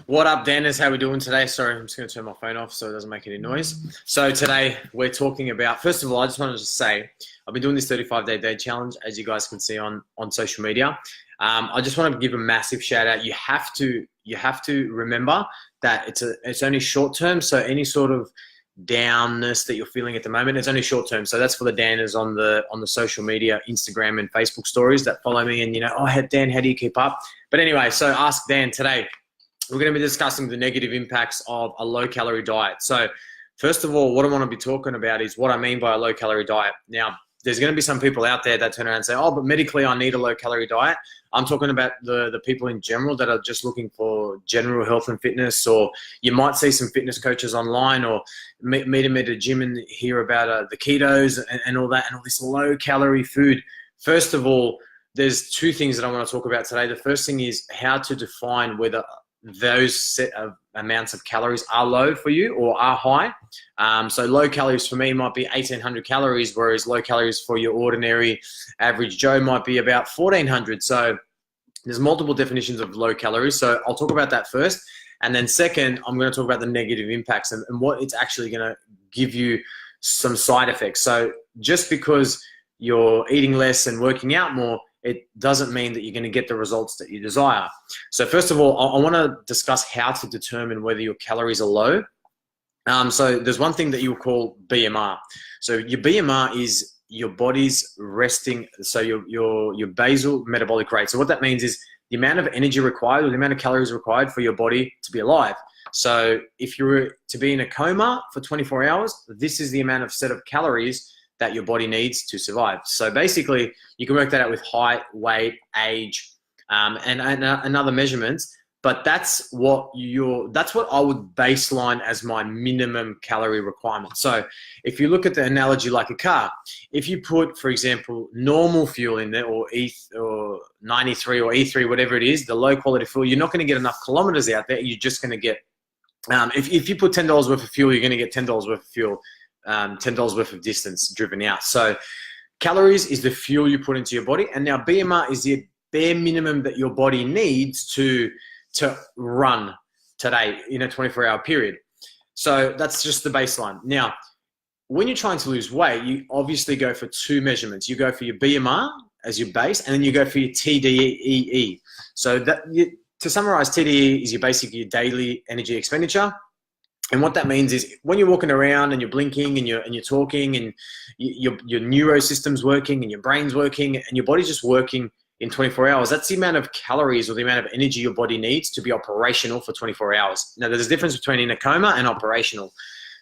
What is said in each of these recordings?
What up, Dennis? How we doing today? Sorry, I'm just going to turn my phone off so it doesn't make any noise. So today we're talking about, first of all, I just wanted to say, I've been doing this 35-day day challenge, as you guys can see on social media. I just want to give a massive shout out. You have to remember that it's only short term. So any sort of downness that you're feeling at the moment, it's only short term. So that's for the Danners on the social media, Instagram and Facebook stories that follow me and, oh, Dan, how do you keep up? But anyway, so Ask Dan today. We're going to be discussing the negative impacts of a low-calorie diet. So first of all, what I want to be talking about is what I mean by a low-calorie diet. Now, there's going to be some people out there that turn around and say, oh, but medically I need a low-calorie diet. I'm talking about the people in general that are just looking for general health and fitness, or you might see some fitness coaches online or meet them at a gym and hear about the ketos and all that and all this low-calorie food. First of all, there's two things that I want to talk about today. The first thing is how to define whether those set of amounts of calories are low for you or are high. So low calories for me might be 1,800 calories, whereas low calories for your ordinary average Joe might be about 1,400. So there's multiple definitions of low calories. So I'll talk about that first. And then second, I'm going to talk about the negative impacts and what it's actually going to give you some side effects. So just because you're eating less and working out more, it doesn't mean that you're going to get the results that you desire. So first of all, I want to discuss how to determine whether your calories are low. So there's one thing that you will call BMR. So your BMR is your body's resting, so your basal metabolic rate. So what that means is the amount of energy required or the amount of calories required for your body to be alive. So if you were to be in a coma for 24 hours, this is the amount of set of calories that your body needs to survive. So basically, you can work that out with height, weight, age, and other measurements. But that's what I would baseline as my minimum calorie requirement. So if you look at the analogy like a car, if you put, for example, normal fuel in there or 93 or E3, whatever it is, the low quality fuel, you're not going to get enough kilometers out there. You're just going to get, if you put $10 worth of fuel, you're going to get $10 worth of fuel. $10 worth of distance driven out. So calories is the fuel you put into your body, and now BMR is the bare minimum that your body needs to run today in a 24-hour period. So that's just the baseline. Now, when you're trying to lose weight, you obviously go for two measurements. You go for your BMR as your base, and then you go for your TDEE. So to summarize, TDEE is your daily energy expenditure. And what that means is when you're walking around and you're blinking and you're talking and your neuro system's working and your brain's working and your body's just working in 24 hours, that's the amount of calories or the amount of energy your body needs to be operational for 24 hours. Now, there's a difference between in a coma and operational.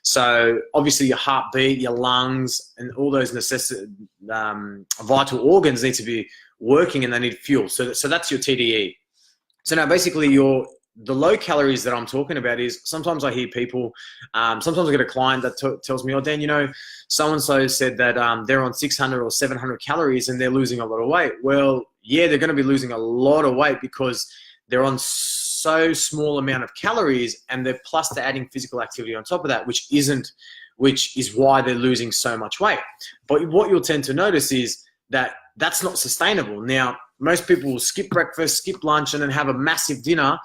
So obviously your heartbeat, your lungs, and all those vital organs need to be working and they need fuel. So that's your TDE. So now basically the low calories that I'm talking about is sometimes I hear people, sometimes I get a client that tells me, oh, Dan, so-and-so said that they're on 600 or 700 calories and they're losing a lot of weight. Well, yeah, they're going to be losing a lot of weight because they're on so small amount of calories and they're adding physical activity on top of that, which is why they're losing so much weight. But what you'll tend to notice is that that's not sustainable. Now, most people will skip breakfast, skip lunch, and then have a massive dinner.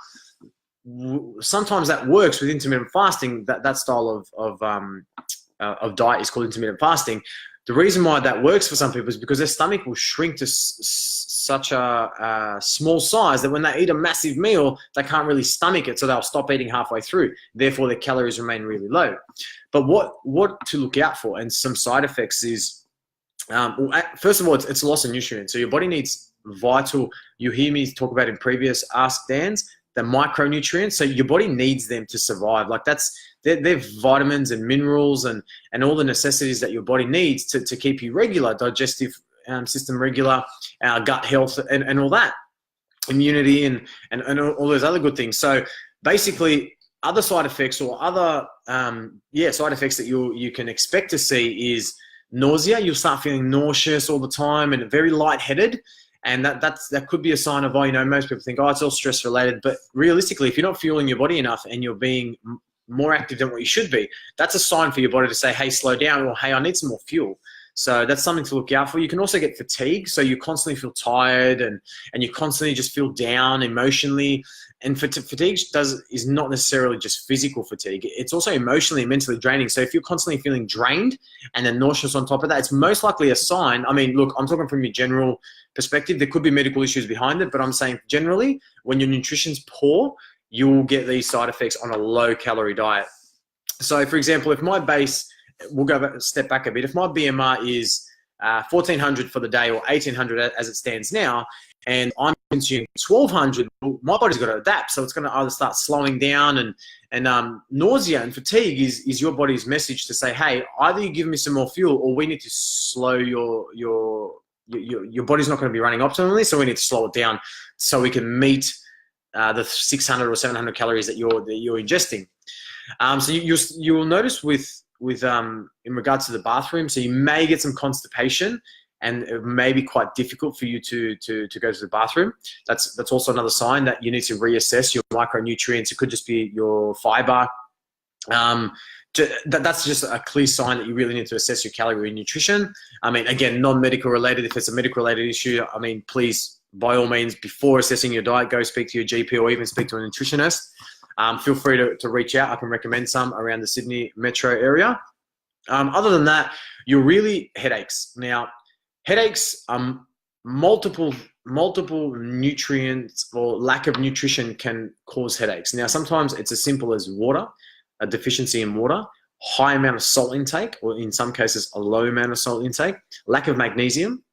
Sometimes that works with intermittent fasting. That style of diet is called intermittent fasting. The reason why that works for some people is because their stomach will shrink to such a small size that when they eat a massive meal, they can't really stomach it, so they'll stop eating halfway through. Therefore, their calories remain really low. But what to look out for and some side effects is, first of all, it's loss of nutrients. So your body needs vital. You hear me talk about in previous Ask Dans, the micronutrients. So your body needs them to survive. Like they're vitamins and minerals and all the necessities that your body needs to keep you regular, digestive system regular, gut health and all that, immunity and all those other good things. So basically other side effects or other side effects that you can expect to see is nausea. You'll start feeling nauseous all the time and very lightheaded. And that could be a sign of, most people think, it's all stress related. But realistically, if you're not fueling your body enough and you're being more active than what you should be, that's a sign for your body to say, hey, slow down, or hey, I need some more fuel. So that's something to look out for. You can also get fatigue. So you constantly feel tired and you constantly just feel down emotionally. and fatigue is not necessarily just physical fatigue. It's also emotionally and mentally draining. So if you're constantly feeling drained and then nauseous on top of that, it's most likely a sign. I mean, look, I'm talking from your general perspective. There could be medical issues behind it, but I'm saying generally, when your nutrition's poor, you will get these side effects on a low-calorie diet. So, for example, if my base, we'll go a step back a bit. If my BMR is 1,400 for the day or 1,800 as it stands now, and I'm consuming 1,200, my body's got to adapt. So it's going to either start slowing down, and nausea and fatigue is your body's message to say, hey, either you give me some more fuel, or we need to slow your body's not going to be running optimally, so we need to slow it down so we can meet the 600 or 700 calories that you're ingesting. So you will notice with in regards to the bathroom, so you may get some constipation, and it may be quite difficult for you to go to the bathroom. That's also another sign that you need to reassess your micronutrients. It could just be your fiber. That's just a clear sign that you really need to assess your calorie and nutrition. I mean, again, non-medical related. If it's a medical related issue, I mean, please, by all means, before assessing your diet, go speak to your GP or even speak to a nutritionist. Feel free to reach out. I can recommend some around the Sydney metro area. Other than that, you're really headaches. Now, headaches, multiple nutrients or lack of nutrition can cause headaches. Now, sometimes it's as simple as water, a deficiency in water, high amount of salt intake, or in some cases, a low amount of salt intake, lack of magnesium,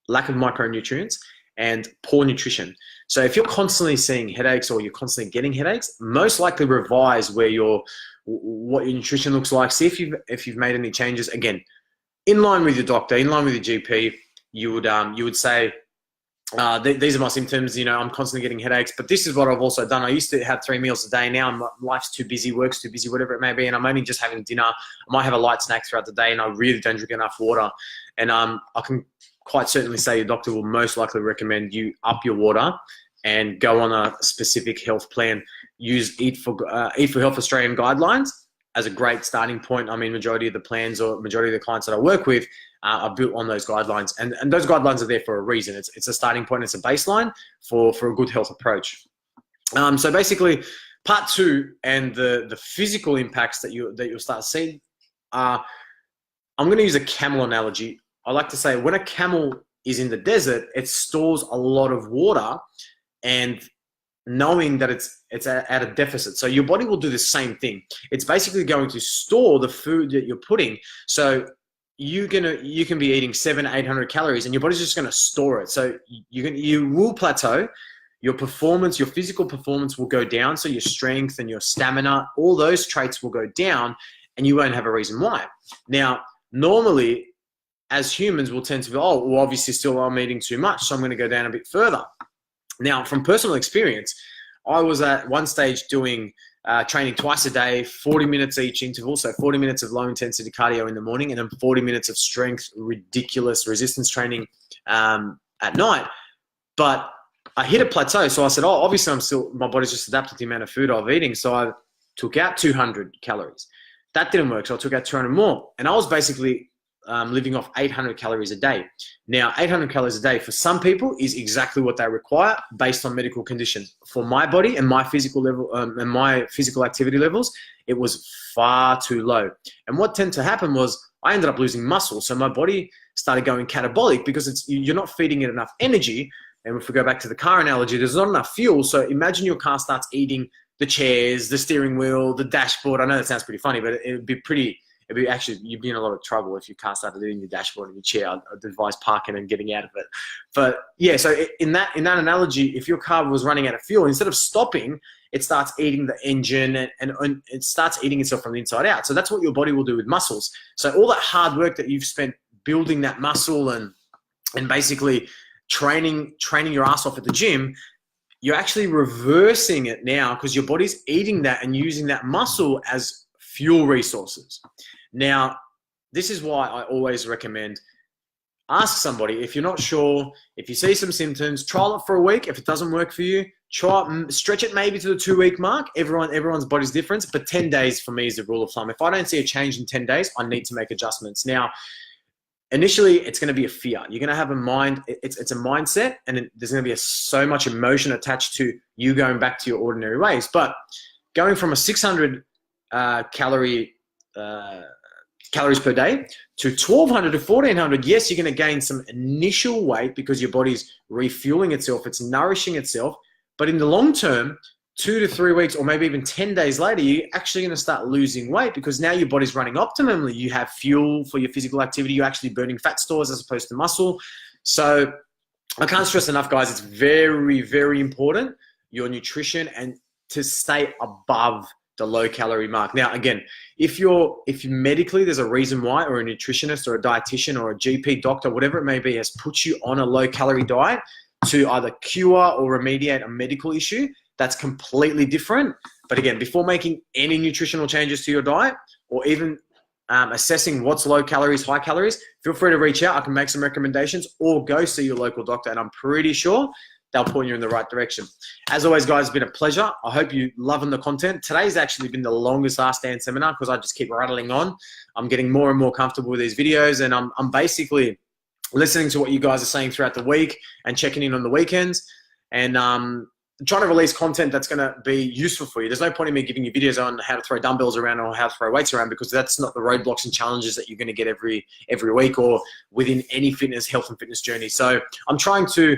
lack of micronutrients, and poor nutrition. So if you're constantly seeing headaches or you're constantly getting headaches, most likely revise what your nutrition looks like. See if you've made any changes. Again, in line with your doctor, in line with your GP, you would say, these are my symptoms. I'm constantly getting headaches, but this is what I've also done. I used to have 3 meals a day. Now life's too busy, work's too busy, whatever it may be, and I'm only just having dinner. I might have a light snack throughout the day, and I really don't drink enough water. And I can quite certainly say your doctor will most likely recommend you up your water and go on a specific health plan. Use Eat for Health Australian guidelines as a great starting point. I mean, majority of the plans or majority of the clients that I work with are built on those guidelines, and those guidelines are there for a reason. It's a starting point. It's a baseline for a good health approach. So basically, part two and the physical impacts that you'll start seeing are, I'm going to use a camel analogy. I like to say when a camel is in the desert, it stores a lot of water, and knowing that it's at a deficit. So your body will do the same thing. It's basically going to store the food that you're putting. So you can be eating 700-800 calories, and your body's just going to store it. So you will plateau. Your performance, your physical performance will go down. So your strength and your stamina, all those traits will go down, and you won't have a reason why. Now, normally, as humans, we'll tend to be, oh, well, obviously still I'm eating too much, so I'm going to go down a bit further. Now, from personal experience, I was at one stage doing training twice a day, 40 minutes each interval, so 40 minutes of low-intensity cardio in the morning, and then 40 minutes of strength, ridiculous resistance training at night. But I hit a plateau, so I said, oh, obviously my body's just adapted to the amount of food I'm eating, so I took out 200 calories. That didn't work, so I took out 200 more, and I was basically living off 800 calories a day. Now, 800 calories a day for some people is exactly what they require based on medical conditions. For my body and my physical level and my physical activity levels, it was far too low. And what tended to happen was I ended up losing muscle. So my body started going catabolic because you're not feeding it enough energy. And if we go back to the car analogy, there's not enough fuel. So imagine your car starts eating the chairs, the steering wheel, the dashboard. I know that sounds pretty funny, but you'd be in a lot of trouble if your car started eating your dashboard and your chair. I'd advise parking and getting out of it. But yeah, so in that analogy, if your car was running out of fuel, instead of stopping, it starts eating the engine and it starts eating itself from the inside out. So that's what your body will do with muscles. So all that hard work that you've spent building that muscle and basically training your ass off at the gym, you're actually reversing it now because your body's eating that and using that muscle as fuel resources. Now, this is why I always recommend ask somebody if you're not sure, if you see some symptoms, trial it for a week. If it doesn't work for you, stretch it maybe to the 2-week mark. Everyone's body's different, but 10 days for me is the rule of thumb. If I don't see a change in 10 days, I need to make adjustments. Now, initially it's going to be a fear. You're going to have a mind. It's a mindset, and there's going to be so much emotion attached to you going back to your ordinary ways. But going from a 600 calories per day to 1,200 to 1,400, yes, you're going to gain some initial weight because your body's refueling itself, it's nourishing itself. But in the long term, 2 to 3 weeks or maybe even 10 days later, you're actually going to start losing weight because now your body's running optimally. You have fuel for your physical activity. You're actually burning fat stores as opposed to muscle. So I can't stress enough, guys, it's very, very important, your nutrition, and to stay above the low calorie mark. Now, again, if medically there's a reason why, or a nutritionist or a dietitian or a GP doctor, whatever it may be, has put you on a low calorie diet to either cure or remediate a medical issue, that's completely different. But again, before making any nutritional changes to your diet or even assessing what's low calories, high calories, feel free to reach out. I can make some recommendations or go see your local doctor, and I'm pretty sure they'll point you in the right direction. As always, guys, it's been a pleasure. I hope you're loving the content. Today's actually been the longest Ask Dan seminar because I just keep rattling on. I'm getting more and more comfortable with these videos, and I'm basically listening to what you guys are saying throughout the week and checking in on the weekends, and trying to release content that's going to be useful for you. There's no point in me giving you videos on how to throw dumbbells around or how to throw weights around, because that's not the roadblocks and challenges that you're going to get every week or within any health and fitness journey. So I'm trying to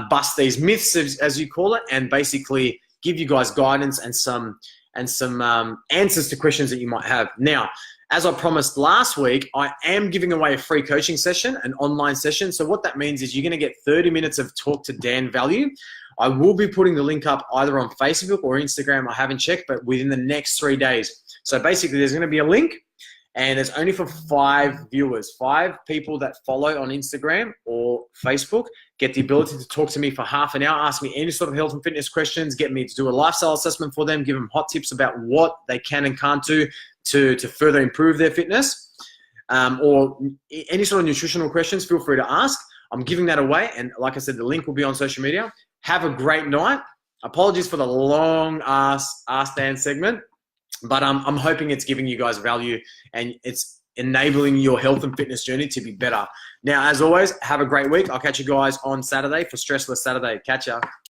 bust these myths, as you call it, and basically give you guys guidance and some answers to questions that you might have. Now, as I promised last week, I am giving away a free coaching session, an online session. So what that means is you're going to get 30 minutes of Talk to Dan value. I will be putting the link up either on Facebook or Instagram. I haven't checked, but within the next 3 days. So basically there's going to be a link, and it's only for 5 viewers. 5 people that follow on Instagram or Facebook get the ability to talk to me for half an hour, ask me any sort of health and fitness questions, get me to do a lifestyle assessment for them, give them hot tips about what they can and can't do to further improve their fitness, or any sort of nutritional questions. Feel free to ask. I'm giving that away, and like I said, the link will be on social media. Have a great night. Apologies for the long Ask Dan segment, but I'm hoping it's giving you guys value and it's enabling your health and fitness journey to be better. Now, as always, have a great week. I'll catch you guys on Saturday for Stressless Saturday. Catch ya.